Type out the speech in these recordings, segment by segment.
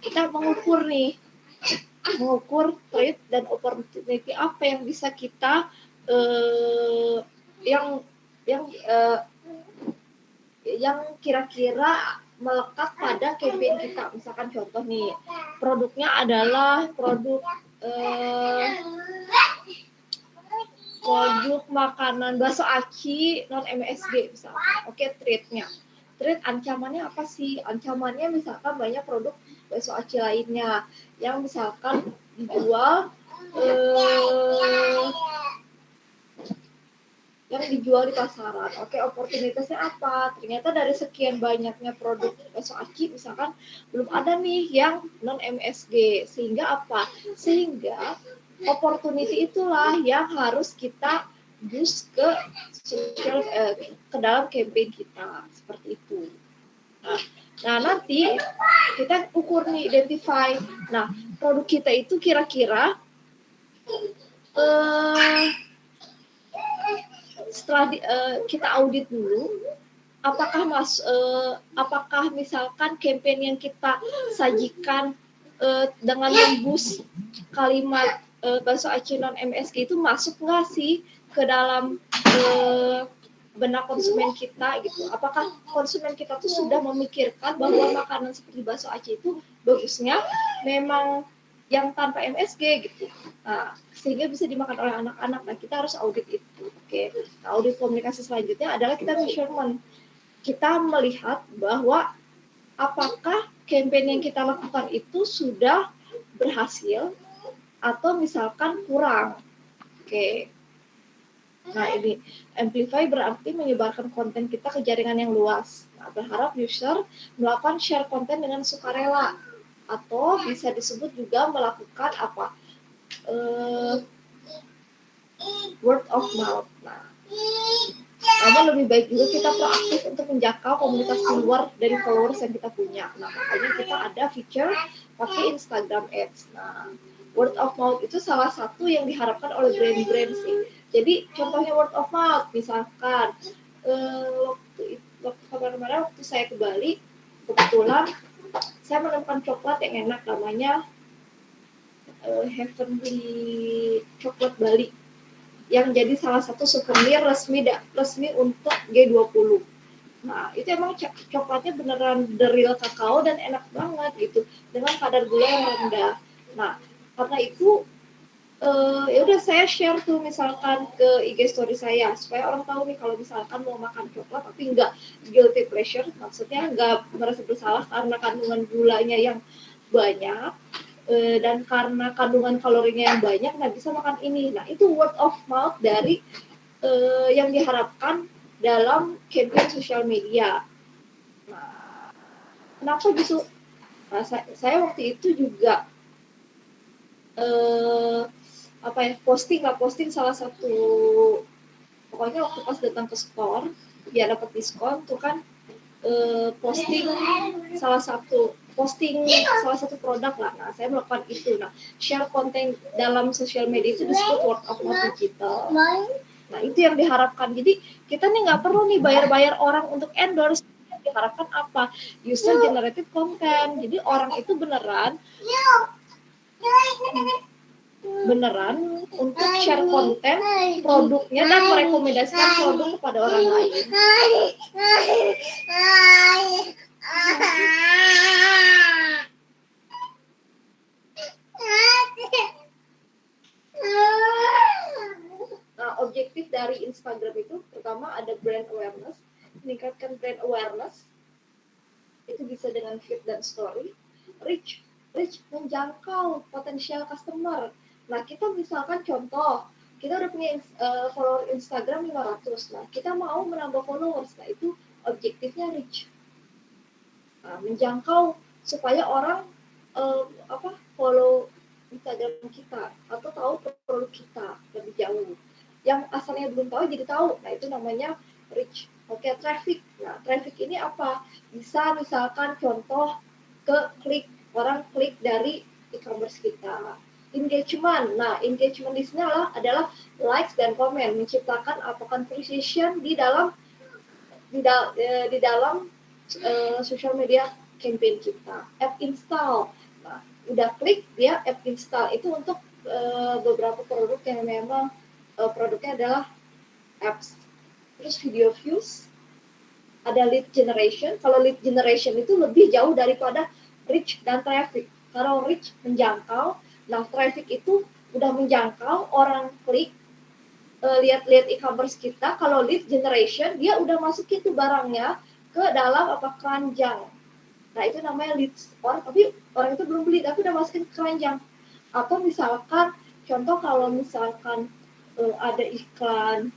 kita mengukur threat dan opportunity apa yang bisa kita yang kira-kira melekat pada campaign kita. Misalkan contoh nih, produknya adalah produk makanan bakso aci non MSG misalkan. Oke, threat-nya. Threat ancamannya apa sih? Ancamannya misalkan banyak produk bakso aci lainnya yang misalkan dijual di pasaran. Oke, oportunitasnya apa? Ternyata dari sekian banyaknya produk bakso aci misalkan belum ada nih yang non MSG. Sehingga apa? Sehingga opportunity itulah yang harus kita boost ke dalam campaign kita, seperti itu. Nah, nanti kita ukur nih, identify. Nah, produk kita itu kira-kira setelah kita audit dulu, apakah misalkan campaign yang kita sajikan dengan memboost kalimat bakso aci non MSG itu masuk nggak sih ke dalam benak konsumen kita gitu? Apakah konsumen kita tuh sudah memikirkan bahwa makanan seperti bakso aci itu bagusnya memang yang tanpa MSG gitu? Nah, sehingga bisa dimakan oleh anak-anak. Nah, kita harus audit itu. Oke. Nah, audit komunikasi selanjutnya adalah kita measurement. Kita melihat bahwa apakah campaign yang kita lakukan itu sudah berhasil atau misalkan kurang. Oke. Nah, ini amplify berarti menyebarkan konten kita ke jaringan yang luas. Nah, berharap user melakukan share konten dengan sukarela atau bisa disebut juga melakukan apa? Word of mouth. Nah, namun lebih baik juga kita proaktif untuk menjangkau komunitas di luar dari followers yang kita punya. Nah, makanya kita ada feature pakai Instagram Ads. Nah, word of mouth itu salah satu yang diharapkan oleh brand-brand sih. Jadi contohnya word of mouth, misalkan waktu saya ke Bali, kebetulan saya menemukan coklat yang enak, namanya Heavenly Coklat Bali, yang jadi salah satu souvenir resmi untuk G20. Nah, itu emang coklatnya beneran the real kakao dan enak banget gitu, dengan kadar gula yang rendah. Nah, karena itu ya udah saya share tuh misalkan ke IG story saya supaya orang tahu nih kalau misalkan mau makan coklat tapi nggak guilty pleasure, maksudnya nggak merasa bersalah karena kandungan gulanya yang banyak dan karena kandungan kalorinya yang banyak, nah bisa makan ini. Nah, itu word of mouth dari yang diharapkan dalam campaign sosial media. Nah, kenapa gitu? Nah, saya waktu itu juga posting salah satu, pokoknya waktu pas datang ke store biar dapat diskon tuh kan, posting salah satu produk lah. Nah, saya melakukan itu. Nah, share konten dalam sosial media itu disebut word of mouth digital. Nah, itu yang diharapkan. Jadi kita nih nggak perlu nih bayar orang untuk endorse. Yang diharapkan apa? User generated content. Jadi orang itu beneran untuk share konten produknya dan merekomendasikan produk kepada orang lain. Nah, objektif dari Instagram itu pertama ada brand awareness, meningkatkan brand awareness. Itu bisa dengan feed dan story. Reach menjangkau potensial customer. Nah, kita misalkan contoh, kita udah punya follower Instagram 500. Nah, kita mau menambah followers. Nah, itu objektifnya reach. Nah, menjangkau supaya orang follow Instagram kita atau tahu produk kita lebih jauh. Yang asalnya belum tahu jadi tahu. Nah, itu namanya reach. Oke, traffic. Nah, traffic ini apa? Bisa misalkan contoh orang klik dari e-commerce kita. Engagement. Nah, engagement di sini adalah likes dan komen, menciptakan atau conversation di dalam social media campaign kita. App install. udah klik dia app install. Itu untuk beberapa produk yang memang produknya adalah apps. Terus video views, ada lead generation. Kalau lead generation itu lebih jauh daripada reach dan traffic. Kalau reach menjangkau, nah traffic itu udah menjangkau, orang klik, lihat-lihat e-commerce kita. Kalau lead generation, dia udah masukin tuh barangnya ke dalam keranjang. Nah itu namanya leads. Tapi orang itu belum beli, tapi udah masukin ke keranjang. Atau misalkan, contoh kalau misalkan ada iklan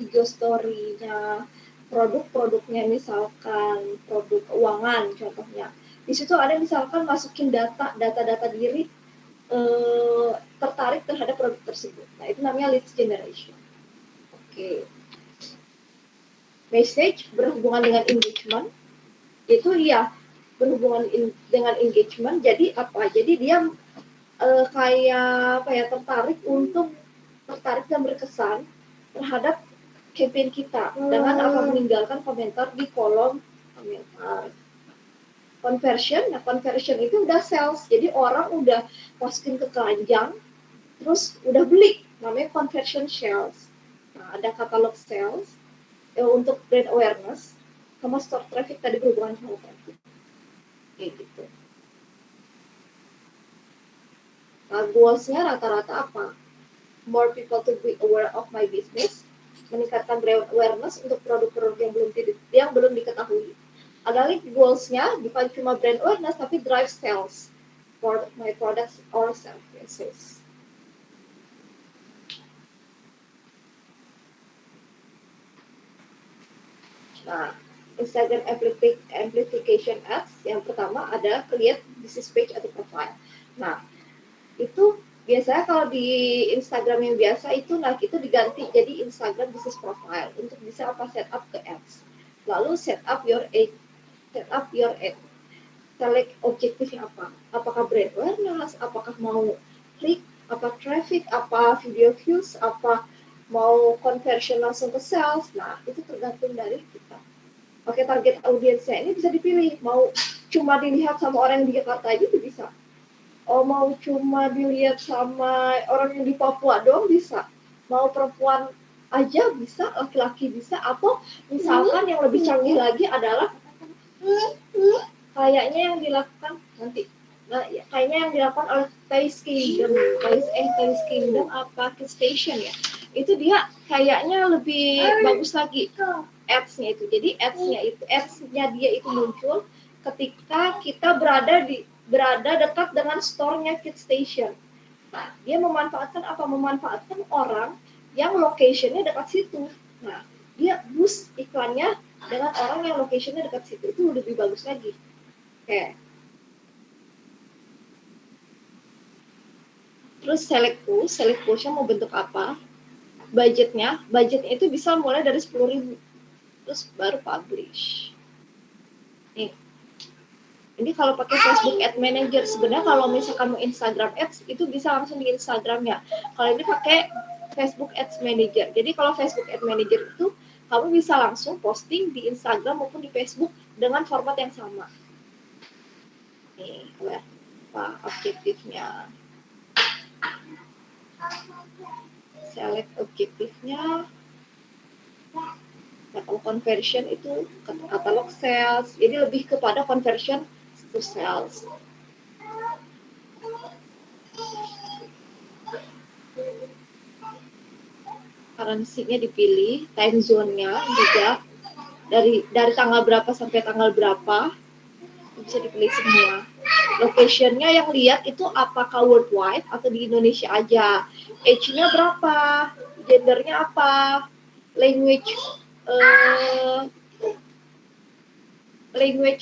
IG story-nya, produk-produknya misalkan produk keuangan contohnya. Di situ ada misalkan masukin data diri, tertarik terhadap produk tersebut. Nah, itu namanya lead generation. Oke. Message berhubungan dengan engagement. Itu ya berhubungan dengan engagement. Jadi apa? Jadi dia kayak tertarik dan berkesan terhadap campaign kita dengan meninggalkan komentar di kolom komentar. Conversion itu udah sales. Jadi orang udah masukin ke keranjang, terus udah beli, namanya conversion sales. Nah, ada katalog sales untuk brand awareness, sama store traffic tadi berhubungan sama traffic. Kayak gitu. Nah, goals-nya rata-rata apa? More people to be aware of my business, meningkatkan brand awareness untuk produk-produk yang belum diketahui. Ada lagi goals-nya bukan cuma brand awareness tapi drive sales for my products or services. Nah, Instagram amplification ads yang pertama adalah create business page atau profile. Nah, itu biasanya kalau di Instagram yang biasa itu, nah itu diganti jadi Instagram business profile untuk bisa setup ke ads. Lalu setup your ad. Select objektifnya apa? Apakah brand awareness? Apakah mau klik? Apa traffic? Apa video views? Apa mau conversion langsung ke sales? Nah, itu tergantung dari kita. Oke, target audiensnya ini bisa dipilih. Mau cuma dilihat sama orang di Jakarta aja itu bisa. Mau cuma dilihat sama orang yang di Papua doang bisa. Mau perempuan aja bisa, laki-laki bisa. Atau misalkan yang lebih canggih lagi adalah kayaknya yang dilakukan nanti. Nah, ya, kayaknya yang dilakukan oleh Thais Kingdom apa Station ya. Itu dia kayaknya lebih bagus lagi ads-nya itu. Jadi ads-nya dia itu muncul ketika kita berada dekat dengan store-nya Kit Station. Nah, dia memanfaatkan apa? Memanfaatkan orang yang location-nya dekat situ. Nah, dia boost iklannya dengan orang yang location-nya dekat situ. Itu lebih bagus lagi. Oke. Terus select post-nya mau bentuk apa? Budgetnya itu bisa mulai dari 10.000. Terus baru publish. Nih. Ini kalau pakai Facebook Ad Manager, sebenarnya kalau misalkan mau Instagram Ads itu bisa langsung di Instagramnya. Kalau ini pakai Facebook Ads Manager. Jadi kalau Facebook Ad Manager itu kamu bisa langsung posting di Instagram maupun di Facebook dengan format yang sama. Nih, apa objektifnya? Select objektifnya. Nah, kalau conversion itu katalog sales, jadi lebih kepada conversion to sales. Currency-nya dipilih, time zone-nya juga dari tanggal berapa sampai tanggal berapa bisa dipilih semua. Location-nya yang lihat itu apakah worldwide atau di Indonesia aja. Age-nya berapa, gendernya apa, language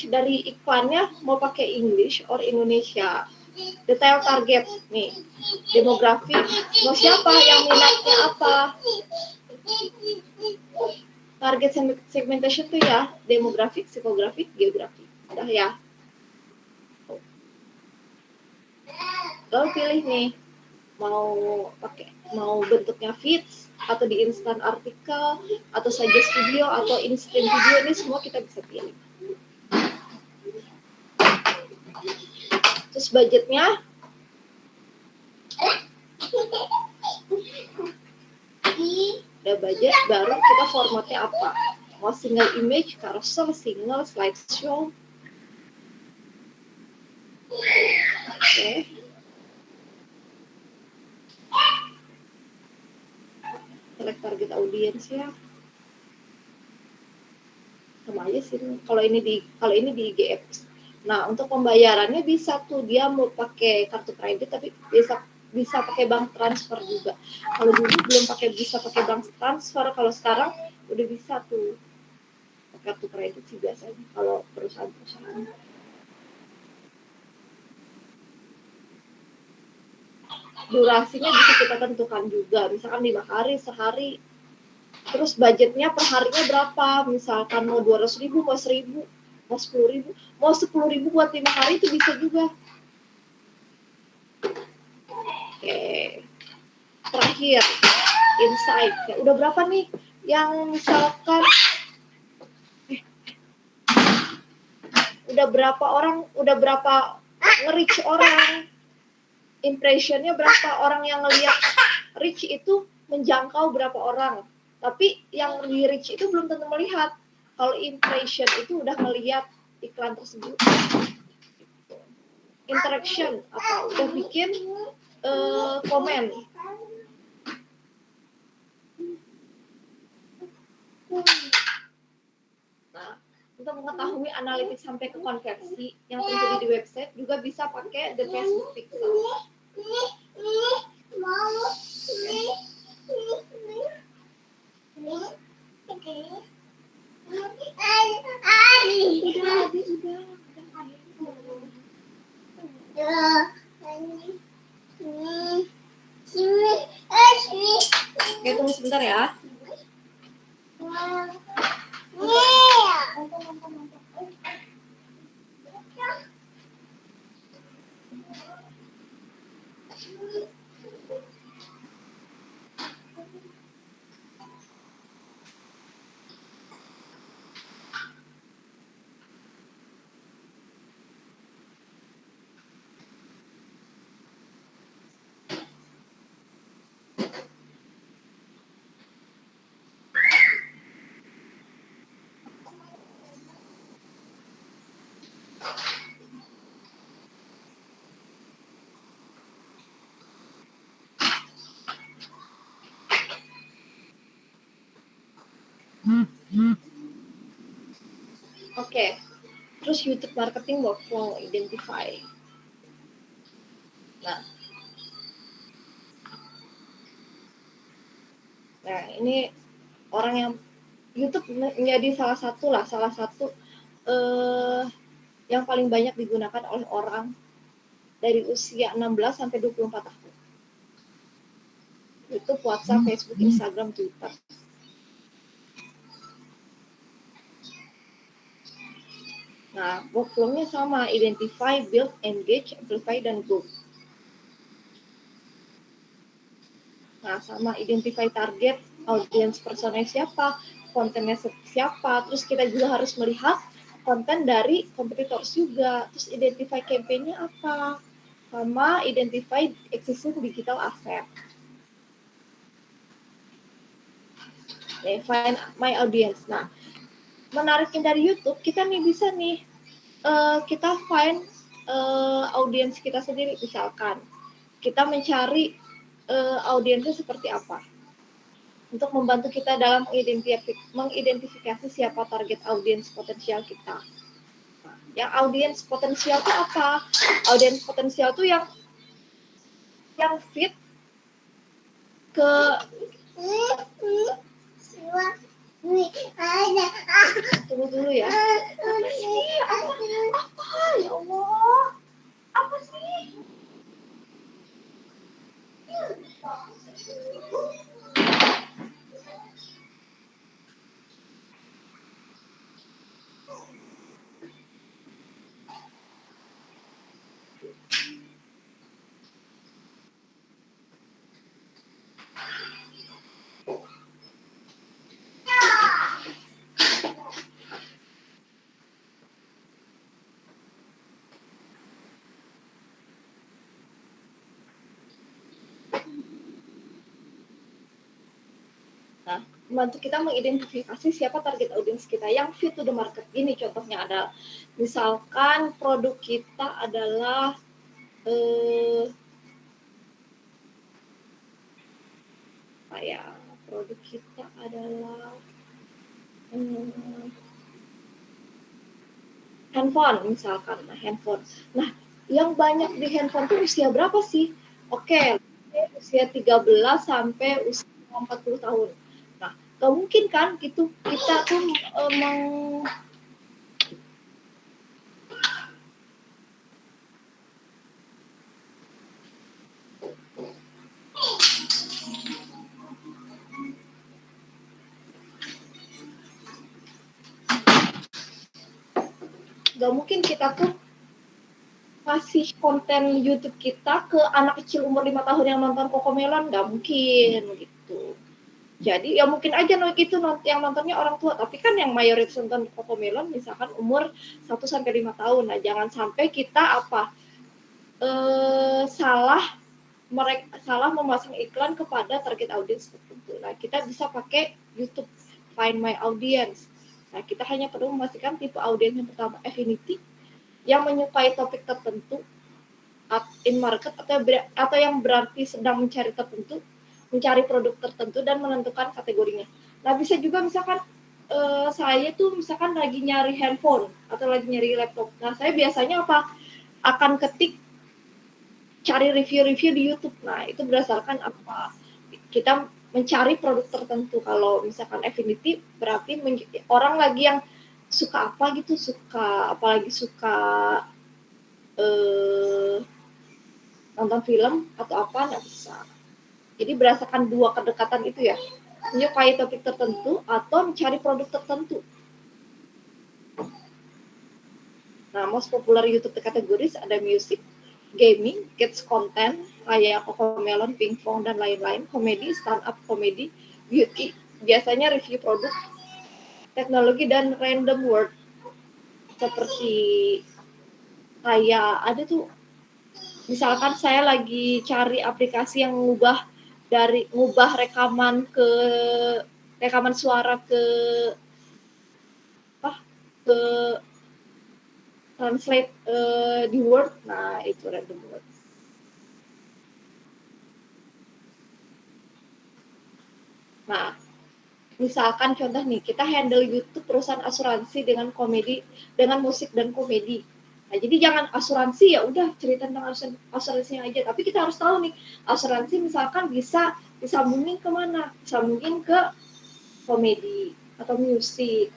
dari iklannya mau pakai English or Indonesia. Detail target nih, demografi, mau siapa yang minatnya apa. Target segmentation tuh ya, demografik, psikografik, geografik. Udah ya. Lalu pilih nih, mau bentuknya feeds atau di instant artikel atau suggest video atau instant video, ini semua kita bisa pilih. Terus budgetnya udah budget, baru kita formatnya apa, mau single image, carousel, single, slideshow. Oke. Select target audience ya, sama aja sih kalau ini di IGF. Nah, untuk pembayarannya bisa tuh dia mau pakai kartu kredit, tapi bisa pakai bank transfer juga. Kalau dulu belum bisa pakai bank transfer, kalau sekarang udah bisa tuh kartu kredit sih biasanya kalau perusahaan-perusahaan. Durasinya bisa kita tentukan juga, misalkan 5 hari, sehari. Terus budgetnya per harinya berapa, misalkan mau 200.000, mau 1.000, mau 10.000, mau 10.000 buat 5 hari itu bisa juga. Oke. Terakhir, insight. Ya, udah berapa nih yang misalkan udah berapa nge-reach orang, impressionnya berapa, orang yang ngeliat reach itu menjangkau berapa orang, tapi yang di reach itu belum tentu melihat. Kalau impression itu udah ngeliat iklan tersebut. Interaction apa, udah bikin komen. Nah, untuk mengetahui analitik sampai ke konversi yang terjadi di website juga bisa pakai The Facebook Pixel. Oke, tunggu sebentar ya. Oke, terus YouTube marketing workflow identify. Nah, ini orang yang YouTube menjadi salah satu yang paling banyak digunakan oleh orang dari usia 16 sampai 24 tahun. YouTube, WhatsApp, Facebook, Instagram, Twitter. Nah, workflow-nya sama, identify, build, engage, amplify, dan grow. Nah, sama identify target, audience personnya siapa, kontennya siapa, terus kita juga harus melihat konten dari kompetitor juga, terus identify campaign-nya apa, sama identify existing digital asset. Find my audience. Nah, menariknya dari YouTube, kita nih bisa nih, kita find audience kita sendiri, misalkan kita mencari audiensnya seperti apa, untuk membantu kita dalam mengidentifikasi siapa target audiens potensial kita. Nah, yang audiens potensial itu apa? Audiens potensial itu yang fit ke tunggu dulu ya. Apa sih? Apa? Ya Allah. Apa sih? Membantu kita mengidentifikasi siapa target audiens kita yang fit to the market. Ini contohnya adalah misalkan produk kita adalah produk kita adalah handphone misalkan. Handphone. Nah, yang banyak di handphone itu usia berapa sih? Oke, usia 13 sampai usia 40 tahun. Nah, gak mungkin kan gitu kita tuh gak mungkin kita tuh kasih konten YouTube kita ke anak kecil umur 5 tahun yang nonton Cocomelon, gak mungkin gitu. Jadi ya mungkin aja itu yang nontonnya orang tua, tapi kan yang mayoritas nonton Cocomelon misalkan umur 1-5 tahun. Nah, jangan sampai kita salah memasang iklan kepada target audiens tertentu. Nah, kita bisa pakai YouTube Find My Audience. Nah, kita hanya perlu memastikan tipe audiens yang pertama affinity, yang menyukai topik tertentu in market, atau yang berarti sedang mencari produk tertentu dan menentukan kategorinya. Nah, bisa juga misalkan saya tuh misalkan lagi nyari handphone atau lagi nyari laptop. Nah, saya biasanya akan ketik cari review-review di YouTube. Nah, itu berdasarkan apa? Kita mencari produk tertentu. Kalau misalkan affinity berarti orang lagi yang suka apa gitu, apalagi suka nonton film atau apa, nggak bisa. Jadi berdasarkan dua kedekatan itu ya, menyukai topik tertentu atau mencari produk tertentu. Nah, most popular YouTube categories ada music, gaming, kids content, kayak Cocomelon, Pinkfong, dan lain-lain, komedi, stand-up komedi, beauty, biasanya review produk, teknologi, dan random word. Seperti kayak ada tuh, misalkan saya lagi cari aplikasi yang ngubah rekaman suara ke translate di Word. Nah, itu random word. Nah, misalkan contoh nih, kita handle YouTube perusahaan asuransi dengan musik dan komedi. Nah, jadi jangan asuransi ya udah cerita tentang asuransinya aja, tapi kita harus tahu nih, asuransi misalkan bisa disambungin kemana? Disambungin ke komedi atau musik.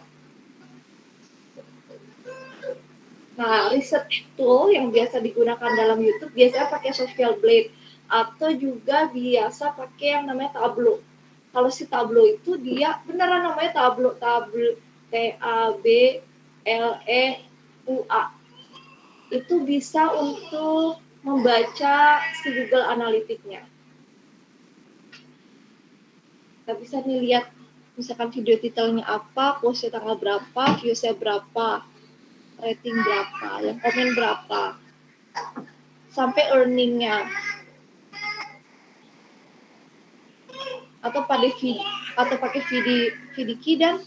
Nah, riset tool yang biasa digunakan dalam YouTube biasanya pakai Social Blade atau juga biasa pakai yang namanya Tableau. Kalau si Tableau itu dia beneran namanya Tableau, T-A-B-L-E-U-A. Itu bisa untuk membaca si Google Analytics-nya. Kita bisa nih lihat misalkan video titelnya apa, postnya tanggal berapa, viewsnya berapa, rating berapa, yang komen berapa, sampai earningnya, atau pakai VDK dan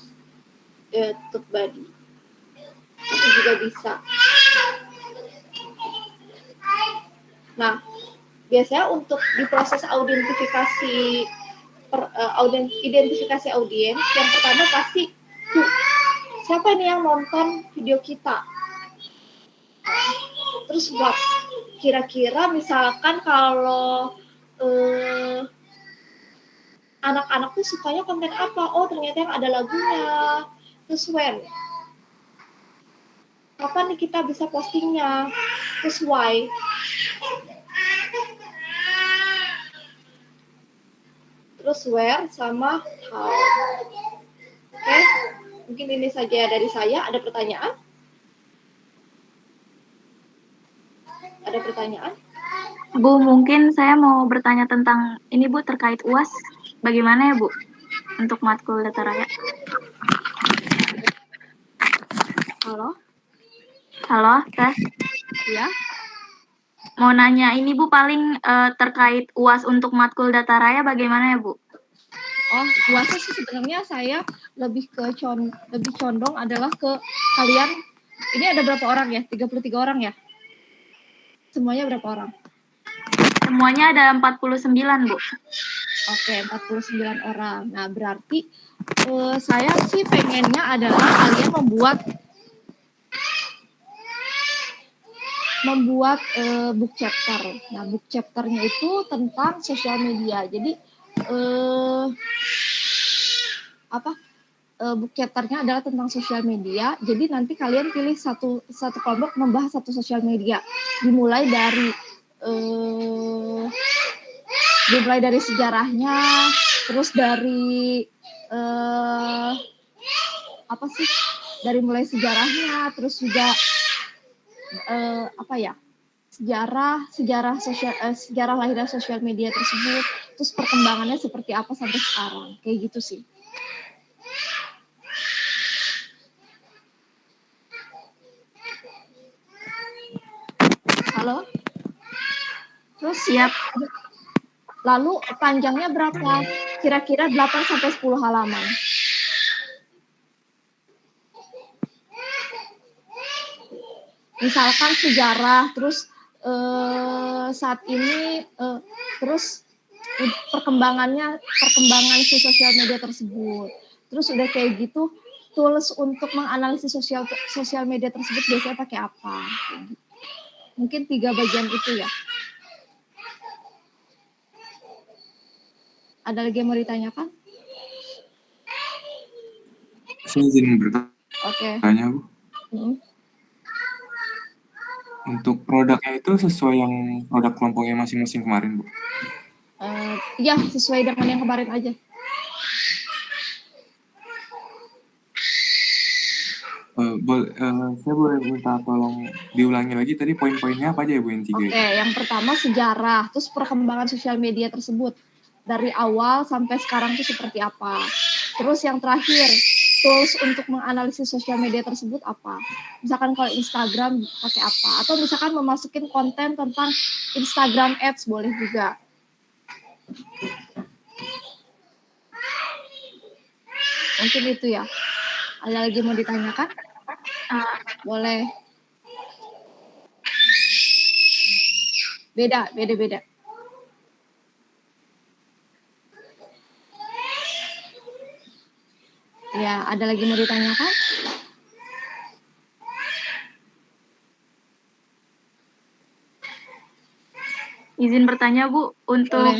TubeBuddy itu juga bisa. Nah, biasanya untuk di proses identifikasi audiens, yang pertama pasti siapa nih yang nonton video kita. Terus buat kira-kira misalkan kalau anak-anak tuh sukanya konten apa? Oh, ternyata yang ada lagunya. Terus kapan nih kita bisa postingnya? Terus why? Terus where sama how. Oke, mungkin ini saja dari saya. Ada pertanyaan? Ada pertanyaan? Bu, mungkin saya mau bertanya tentang ini Bu, terkait UAS. Bagaimana ya Bu untuk matkul data raya? Halo, tes. Ya. Mau nanya ini Bu, paling terkait UAS untuk matkul data raya bagaimana ya Bu? Oh, puasa sih sebenarnya saya lebih condong adalah ke kalian. Ini ada berapa orang ya? 33 orang ya? Semuanya berapa orang? Semuanya ada 49, Bu. Oke, 49 orang. Nah, berarti saya sih pengennya adalah kalian membuat book chapter. Nah, book chapternya itu tentang sosial media. Jadi book chapternya adalah tentang sosial media. Jadi nanti kalian pilih satu kelompok membahas satu sosial media. Dimulai dari sejarahnya, terus dari dari mulai sejarahnya, terus juga sejarah lahirnya sosial media tersebut, terus perkembangannya seperti apa sampai sekarang, kayak gitu sih. Halo? Terus Siap. Lalu panjangnya berapa? Kira-kira 8 sampai 10 halaman. Misalkan sejarah, terus saat ini terus perkembangan si sosial media tersebut. Terus udah kayak gitu, tools untuk menganalisis sosial media tersebut biasanya pakai apa? Mungkin 3 bagian itu ya. Ada lagi yang mau ditanyakan? Saya izin bertanya, Bu. Untuk produknya itu sesuai yang produk kelompoknya masing-masing kemarin, Bu? Ya, sesuai dengan yang kemarin aja. Saya boleh minta tolong diulangi lagi tadi poin-poinnya apa aja ya, Bu, yang 3? Oke, yang pertama sejarah, terus perkembangan sosial media tersebut dari awal sampai sekarang itu seperti apa. Terus yang terakhir, tools untuk menganalisis sosial media tersebut apa. Misalkan kalau Instagram pakai apa, atau misalkan memasukin konten tentang Instagram Ads boleh juga. Mungkin itu ya. Ada lagi mau ditanyakan? Boleh. Beda. Ya, ada lagi mau ditanyakan? Izin bertanya, Bu, untuk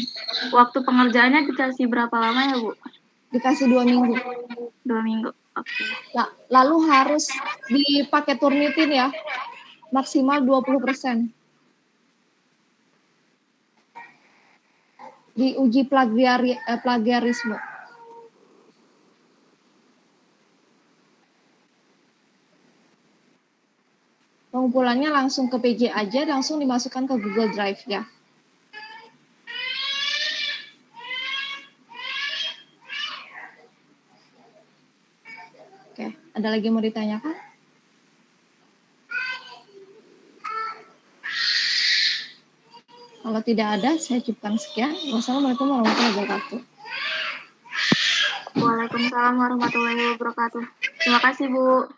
waktu pengerjaannya dikasih berapa lama ya, Bu? Dikasih 2 minggu. 2 minggu, oke. Lalu harus dipakai Turnitin ya, maksimal 20%. Diuji plagiarisme. Pengumpulannya langsung ke PJ aja, langsung dimasukkan ke Google Drive ya. Oke, ada lagi mau ditanyakan? Kalau tidak ada, saya cukupkan sekian. Wassalamualaikum warahmatullahi wabarakatuh. Waalaikumsalam warahmatullahi wabarakatuh. Terima kasih, Bu.